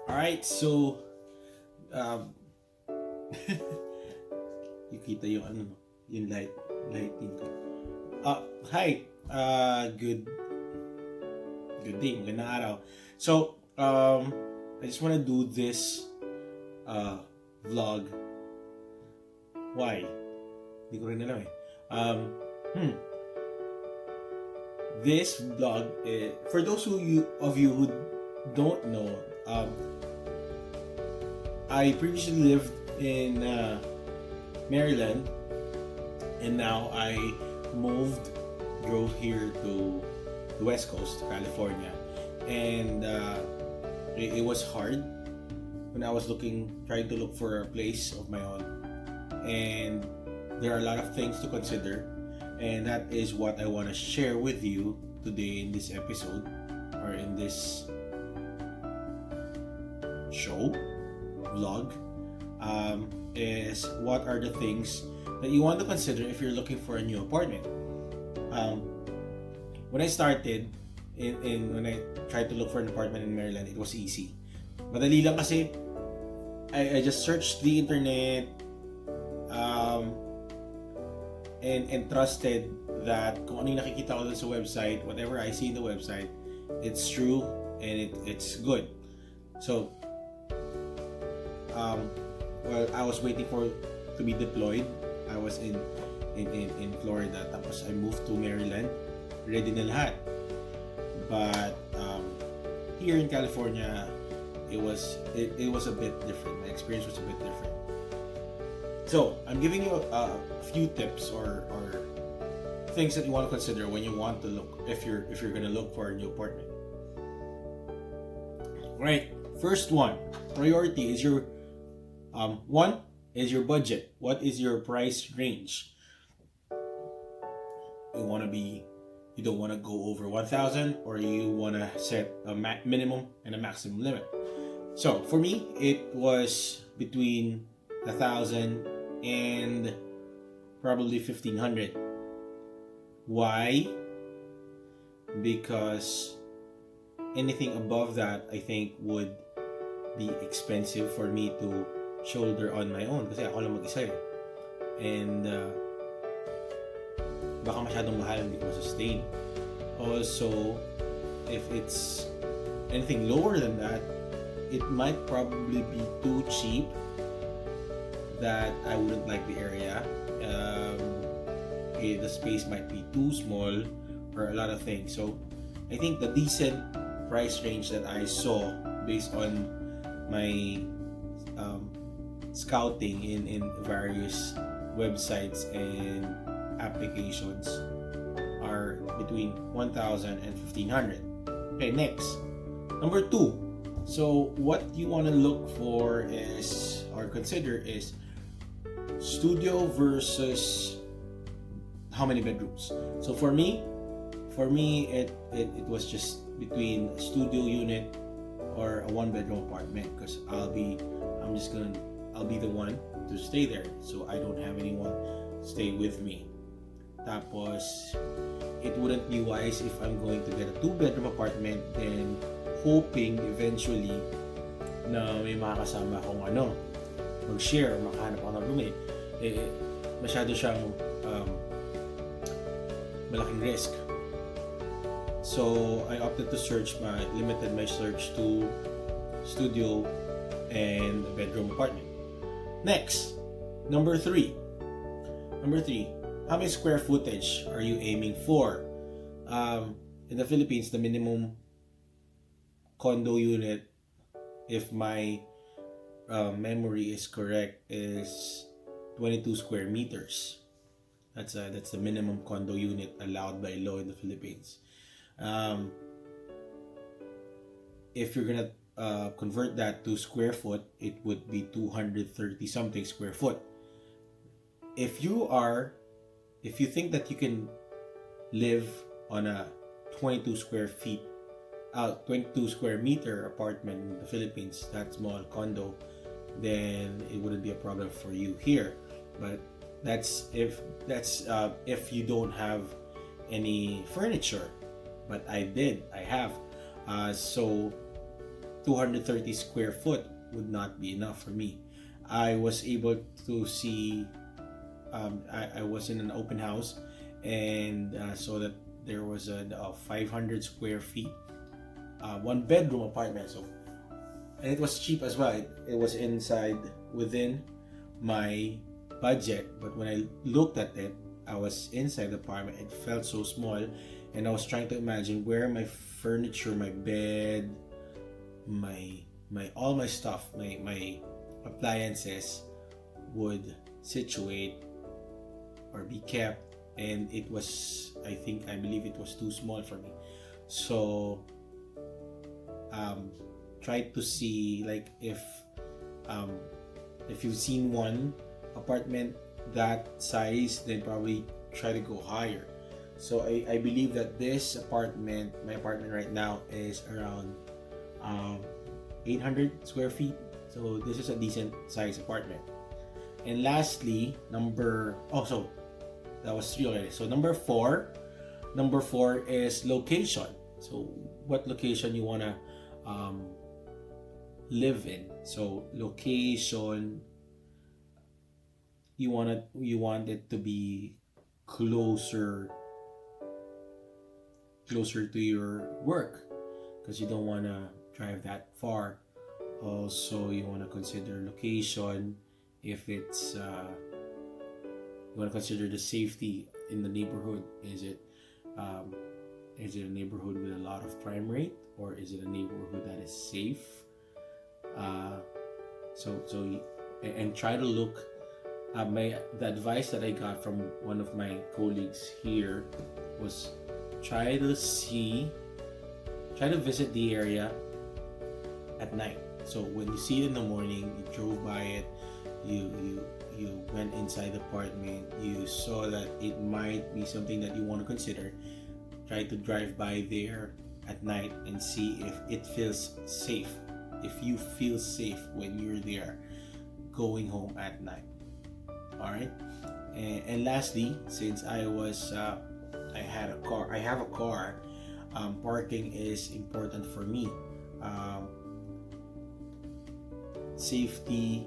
Alright, so um, yung kita yung ano, no? Yung lighting ko. Hi. Good day, magandang araw. So, I just want to do this vlog. Why? Hindi ko rin alam eh. Um, hmm. This vlog, for those of you who don't know, I previously lived in Maryland, and now I drove here to the West Coast, California, and it was hard when I was trying to look for a place of my own, and there are a lot of things to consider, and that is what I want to share with you today in this episode or in this show vlog. Is what are the things that you want to consider if you're looking for a new apartment. When I started when I tried to look for an apartment in Maryland, it was easy. Madali lang kasi I just searched the internet, and trusted that kung ano yung nakikita ko dun sa website, whatever I see in the website, it's true and it's good. So, while I was waiting to be deployed, I was in Florida, tapos I moved to Maryland, ready na lahat. But here in California, it was a bit different. My experience was a bit different. So I'm giving you a few tips or things that you want to consider when you want to look if you're gonna look for a new apartment. Right. First one, priority is your one is your budget. What is your price range? You don't want to go over 1,000, or you want to set a minimum and a maximum limit. So for me, it was between 1,000 and probably 1,500. Why? Because anything above that, I think, would be expensive for me to shoulder on my own, kasi ako lang mag-isa eh. And baka masyadong mahal, hindi ko sustain. Also, if it's anything lower than that, it might probably be too cheap that I wouldn't like the area. The space might be too small, or a lot of things. So I think the decent price range that I saw based on my scouting in various websites and applications are between 1,000 and 1,500. Okay, next. Number 2. So what you want to look for is, or consider, is studio versus how many bedrooms. So for me it was just between a studio unit or a 1-bedroom apartment, because I'll be the one to stay there, so I don't have anyone stay with me. Tapos it wouldn't be wise if I'm going to get a 2-bedroom apartment then hoping eventually na may makakasama akong mag-share, makahanap ako ng roommate. Masyado siyang malaking risk. So I opted to limited my search to studio and a bedroom apartment. Next, number 3. How many square footage are you aiming for? In the Philippines, the minimum condo unit, if my memory is correct, is 22 square meters. That's the minimum condo unit allowed by law in the Philippines. If you're gonna convert that to square foot, it would be 230 something square foot. If you think that you can live on a 22 square meter apartment in the Philippines, that small condo, then it wouldn't be a problem for you here. But that's if you don't have any furniture. But I have. So 230 square foot would not be enough for me. I was able to see, I was in an open house, and so that there was a 500 square feet, one bedroom apartment. So, and it was cheap as well. It was inside within my budget, but when I looked at it, I was inside the apartment. It felt so small, and I was trying to imagine where my furniture, my bed, my all my stuff, my appliances would situate or be kept, and it was, I believe it was too small for me. So try to see, like, if you've seen one apartment that size, then probably try to go higher. So I believe that this apartment, my apartment right now, is around 800 square feet. So this is a decent size apartment. And lastly, so that was 3 already. So number four is location. So what location you wanna live in. So location, you want it to be closer to your work, because you don't want to drive that far. Also, you want to consider location. If it's you want to consider the safety in the neighborhood. Is it a neighborhood with a lot of crime rate, or is it a neighborhood that is safe? And try to look. The advice that I got from one of my colleagues here was try to visit the area at night. So when you see it in the morning, you drove by it, you went inside the apartment, you saw that it might be something that you want to consider. Try to drive by there at night and see if it feels safe. If you feel safe when you're there going home at night. All right. And lastly, since I have a car, parking is important for me. Safety,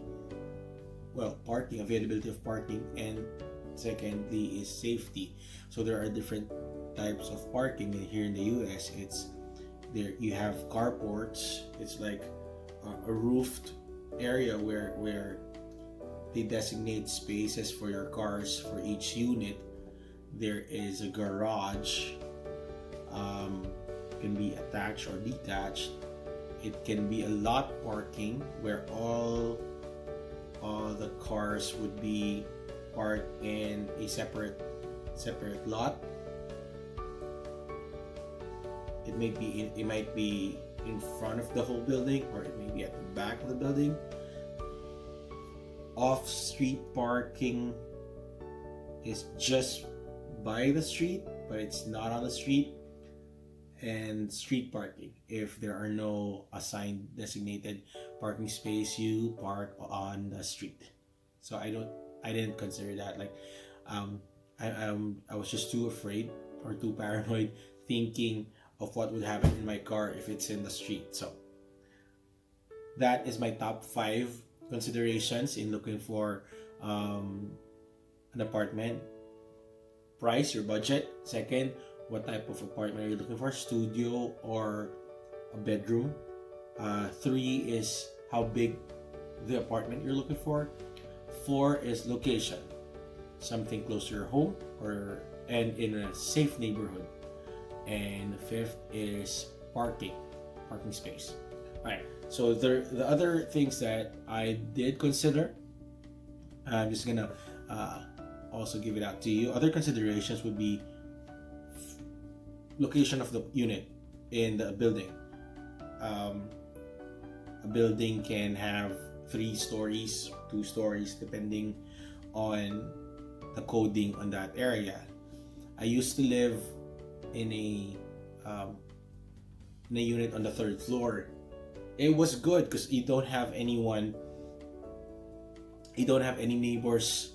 parking, availability of parking, and secondly is safety. So there are different types of parking here in the US. It's there, you have carports. It's like a roofed area where they designate spaces for your cars for each unit. There is a garage, can be attached or detached. It can be a lot parking where all the cars would be parked in a separate lot. It might be in front of the whole building, or it may be at the back of the building. Off-street parking is just by the street, but it's not on the street. And street parking, if there are no assigned designated parking space, you park on the street. So I didn't consider that. Like, I was just too afraid or too paranoid, thinking of what would happen in my car if it's in the street. So that is my top 5 considerations in looking for an apartment. Price, your budget. Second, what type of apartment are you looking for? Studio or a bedroom? 3 is how big the apartment you're looking for. 4 is location, something close to your home and in a safe neighborhood. And 5th is parking space. Alright, so the other things that I did consider, I'm just gonna also give it out to you. Other considerations would be location of the unit in the building. A building can have 3 stories, 2 stories, depending on the coding on that area. I used to live in a unit on the 3rd floor. It was good because you don't have any neighbors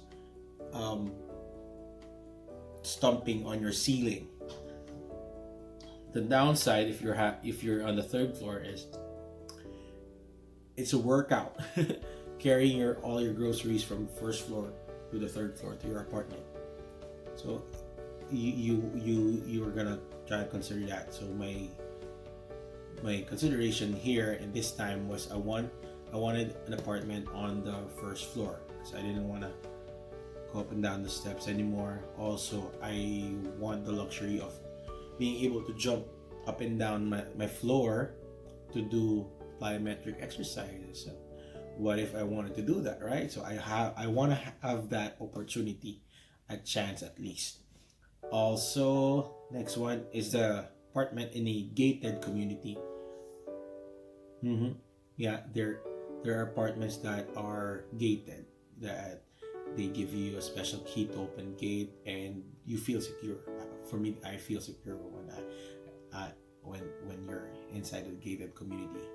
stomping on your ceiling. The downside, if you're on the 3rd floor, is it's a workout carrying all your groceries from first floor to the third floor to your apartment. So you are gonna try to consider that. So my consideration here in this time was I wanted an apartment on the first floor because I didn't want to go up and down the steps anymore. Also, I want the luxury of being able to jump up and down my floor to do plyometric exercises. So what if I wanted to do that, right? So I want to have that opportunity, a chance at least. Also, next one is the apartment in a gated community. Yeah, there are apartments that are gated, that they give you a special key to open gate and you feel secure. For me, I feel secure when you're inside the gated community.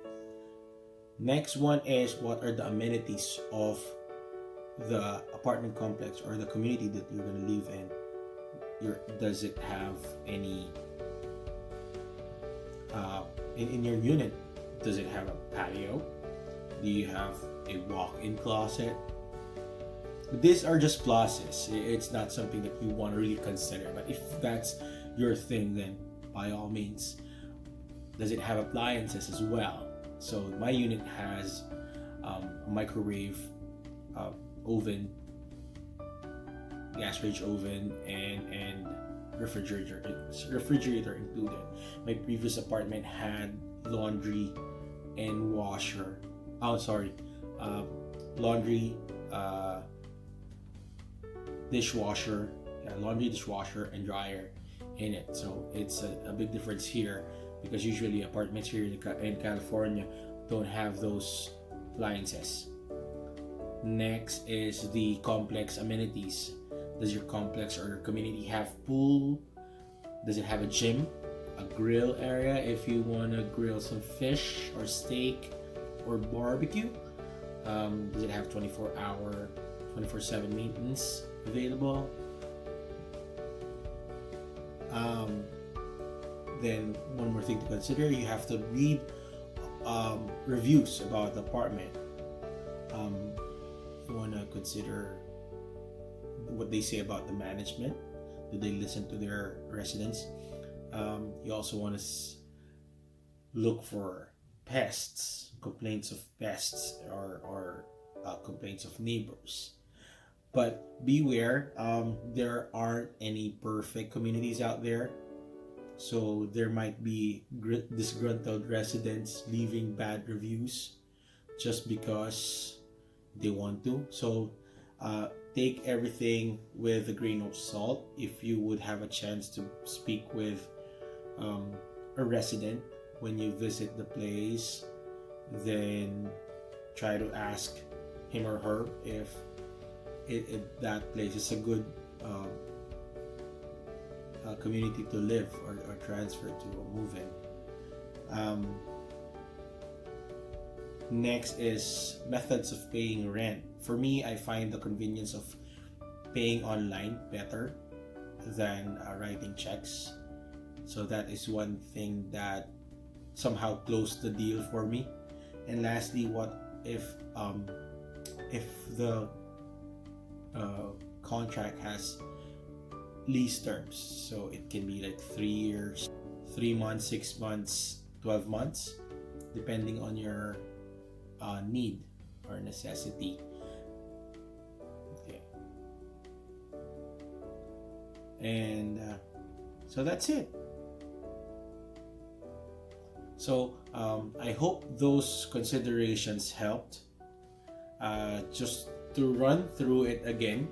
Next one is, what are the amenities of the apartment complex or the community that you're going to live in? Does it have any in your unit? Does it have a patio? Do you have a walk-in closet? These are just pluses. It's not something that you want to really consider. But if that's your thing, then by all means. Does it have appliances as well? So my unit has a microwave, oven, gas range oven, and refrigerator included. My previous apartment had laundry and washer. Laundry, dishwasher, laundry, dishwasher, and dryer in it. So it's a big difference here because usually apartments here in California don't have those appliances. Next is the complex amenities. Does your complex or your community have pool? Does it have a gym, a grill area if you want to grill some fish or steak or barbecue? Does it have 24/7 maintenance available? Then one more thing to consider, you have to read reviews about the apartment. You want to consider what they say about the management. Do they listen to their residents? You also want to look for pests, complaints of pests, or complaints of neighbors. But beware, there aren't any perfect communities out there. So there might be disgruntled residents leaving bad reviews just because they want to. So take everything with a grain of salt. If you would have a chance to speak with a resident when you visit the place, then try to ask him or her if that place is a good community to live or transfer to or move in. Next is methods of paying rent. For me, I find the convenience of paying online better than writing checks. So that is one thing that somehow closed the deal for me. And lastly, what if the contract has lease terms? So it can be like 3 years, 3 months, 6 months, 12 months, depending on your need or necessity. Okay. And so that's it. So I hope those considerations helped. Just to run through it again,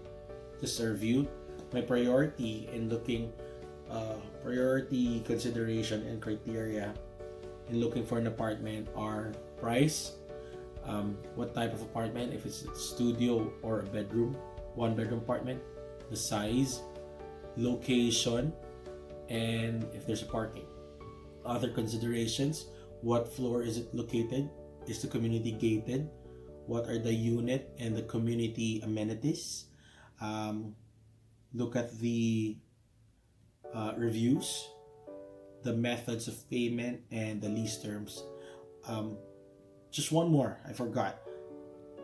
just a review. My priority in looking, priority consideration and criteria in looking for an apartment are price, what type of apartment, if it's a studio or a bedroom, 1-bedroom apartment, the size, location, and if there's a parking. Other considerations, what floor is it located? Is the community gated? What are the unit and the community amenities? Look at the reviews, the methods of payment, and the lease terms. just one more, I forgot.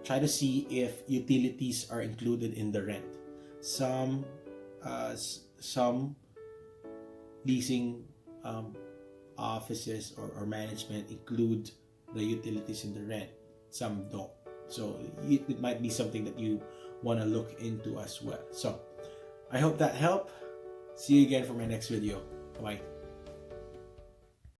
Try to see if utilities are included in the rent. Some leasing offices or management include the utilities in the rent. Some don't. So it might be something that you want to look into as well. So I hope that helped. See you again for my next video. Bye.